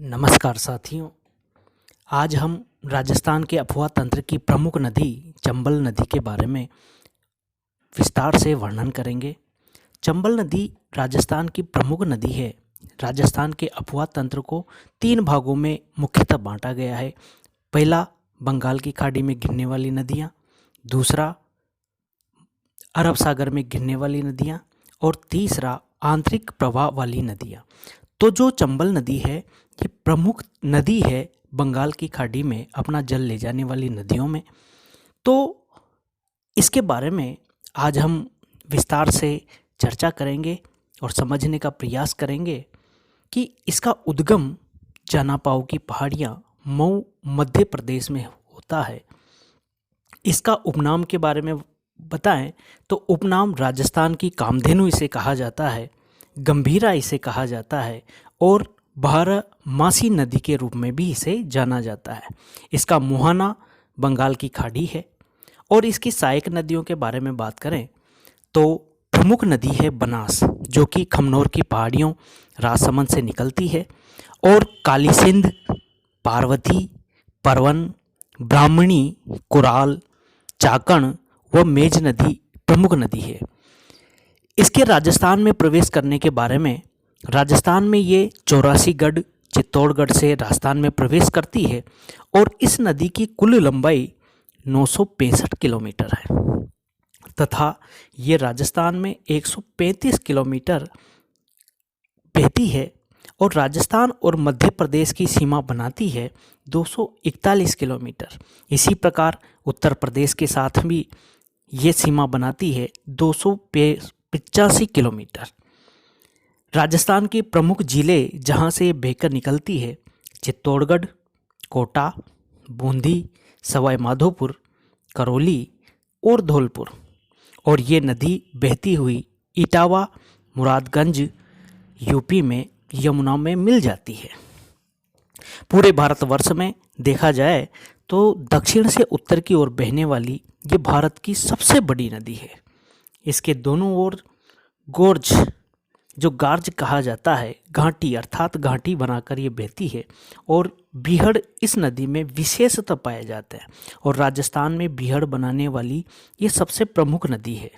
नमस्कार साथियों। आज हम राजस्थान के अफवाह तंत्र की प्रमुख नदी चंबल नदी के बारे में विस्तार से वर्णन करेंगे। चंबल नदी राजस्थान की प्रमुख नदी है। राजस्थान के अफवाह तंत्र को 3 भागों में मुख्यतः बांटा गया है। पहला, बंगाल की खाड़ी में गिरने वाली नदियाँ। दूसरा, अरब सागर में गिरने वाली नदियाँ। और तीसरा, आंतरिक प्रवाह वाली नदियाँ। तो जो चंबल नदी है ये प्रमुख नदी है बंगाल की खाड़ी में अपना जल ले जाने वाली नदियों में। तो इसके बारे में आज हम विस्तार से चर्चा करेंगे और समझने का प्रयास करेंगे कि इसका उद्गम जानापाव की पहाड़ियाँ मऊ मध्य प्रदेश में होता है। इसका उपनाम के बारे में बताएं तो उपनाम राजस्थान की कामधेनु इसे कहा जाता है, गंभीरा इसे कहा जाता है और बारहमासी नदी के रूप में भी इसे जाना जाता है। इसका मुहाना बंगाल की खाड़ी है। और इसकी सहायक नदियों के बारे में बात करें तो प्रमुख नदी है बनास, जो कि खमनोर की पहाड़ियों राजसमंद से निकलती है। और काली सिंध, पार्वती, परवन, ब्राह्मणी, कुराल, चाकण व मेज नदी प्रमुख नदी है। इसके राजस्थान में प्रवेश करने के बारे में, राजस्थान में ये चौरासीगढ़ चित्तौड़गढ़ से राजस्थान में प्रवेश करती है और इस नदी की कुल लंबाई 965 किलोमीटर है तथा ये राजस्थान में 135 किलोमीटर बहती है और राजस्थान और मध्य प्रदेश की सीमा बनाती है 241 किलोमीटर। इसी प्रकार उत्तर प्रदेश के साथ भी ये सीमा बनाती है 285 किलोमीटर। राजस्थान के प्रमुख जिले जहाँ से बहकर निकलती है चित्तौड़गढ़, कोटा, बूंदी, सवाई माधोपुर, करौली और धौलपुर। और ये नदी बहती हुई इटावा, मुरादगंज यूपी में यमुना में मिल जाती है। पूरे भारतवर्ष में देखा जाए तो दक्षिण से उत्तर की ओर बहने वाली ये भारत की सबसे बड़ी नदी है। इसके दोनों ओर गोर्ज, जो गार्ज कहा जाता है, घाटी अर्थात घाटी बनाकर ये बहती है और बीहड़ इस नदी में विशेषतः पाए जाते हैं। और राजस्थान में बीहड़ बनाने वाली ये सबसे प्रमुख नदी है।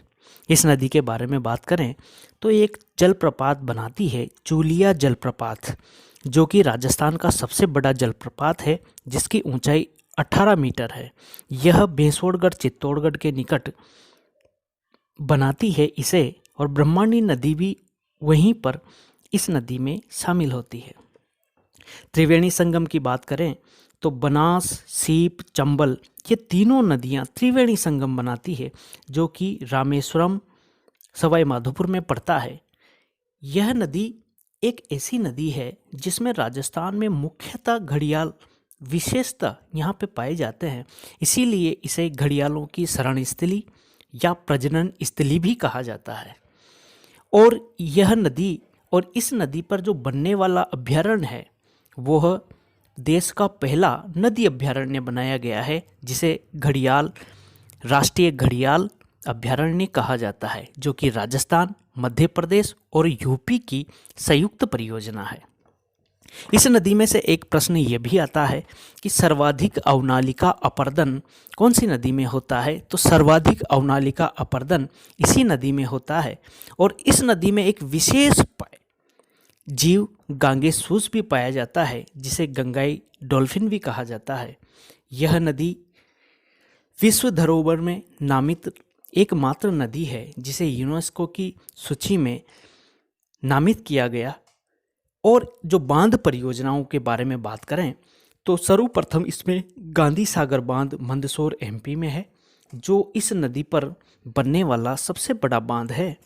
इस नदी के बारे में बात करें तो एक जलप्रपात बनाती है चूलिया जलप्रपात, जो कि राजस्थान का सबसे बड़ा जलप्रपात है, जिसकी ऊंचाई 18 मीटर है। यह भैंसोड़गढ़ चित्तौड़गढ़ के निकट बनाती है इसे और ब्रह्मणी नदी भी वहीं पर इस नदी में शामिल होती है। त्रिवेणी संगम की बात करें तो बनास, सीप, चंबल ये तीनों नदियां त्रिवेणी संगम बनाती है, जो कि रामेश्वरम सवाई माधोपुर में पड़ता है। यह नदी एक ऐसी नदी है जिसमें राजस्थान में मुख्यतः घड़ियाल विशेषतः यहाँ पे पाए जाते हैं। इसीलिए इसे घड़ियालों की शरण स्थली या प्रजनन स्थली भी कहा जाता है। और यह नदी और इस नदी पर जो बनने वाला अभ्यारण्य है वह देश का पहला नदी अभ्यारण्य बनाया गया है, जिसे घड़ियाल राष्ट्रीय घड़ियाल अभ्यारण्य कहा जाता है, जो कि राजस्थान, मध्य प्रदेश और यूपी की संयुक्त परियोजना है। इस नदी में से एक प्रश्न ये भी आता है कि सर्वाधिक अवनालिका अपर्दन कौन सी नदी में होता है। तो सर्वाधिक अवनालिका अपर्दन इसी नदी में होता है। और इस नदी में एक विशेष जीव गांगेसूस भी पाया जाता है, जिसे गंगाई डॉल्फिन भी कहा जाता है। यह नदी विश्व धरोहर में नामित एकमात्र नदी है जिसे यूनेस्को की सूची में नामित किया गया। और जो बांध परियोजनाओं के बारे में बात करें तो सर्वप्रथम इसमें गांधी सागर बांध मंदसौर एमपी में है, जो इस नदी पर बनने वाला सबसे बड़ा बांध है।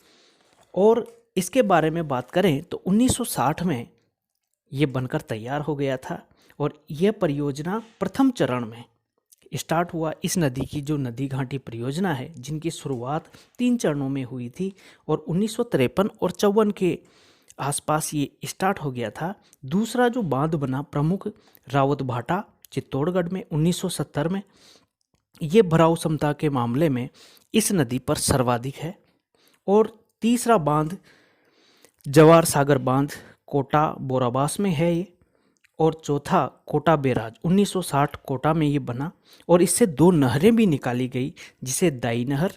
और इसके बारे में बात करें तो 1960 में ये बनकर तैयार हो गया था और यह परियोजना प्रथम चरण में स्टार्ट हुआ। इस नदी की जो नदी घाटी परियोजना है, जिनकी शुरुआत 3 चरणों में हुई थी और 1953 और 54 के आसपास ये स्टार्ट हो गया था। दूसरा जो बांध बना प्रमुख रावत भाटा चित्तौड़गढ़ में 1970 में, ये भराव क्षमता के मामले में इस नदी पर सर्वाधिक है। और तीसरा बांध जवार सागर बांध कोटा बोराबास में है ये। और चौथा कोटा बैराज 1960 कोटा में ये बना और इससे 2 नहरें भी निकाली गई, जिसे दाई नहर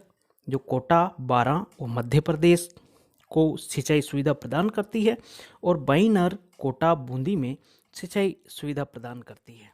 जो कोटा, बारां और मध्य प्रदेश को सिंचाई सुविधा प्रदान करती है और बाई नहर कोटा, बूंदी में सिंचाई सुविधा प्रदान करती है।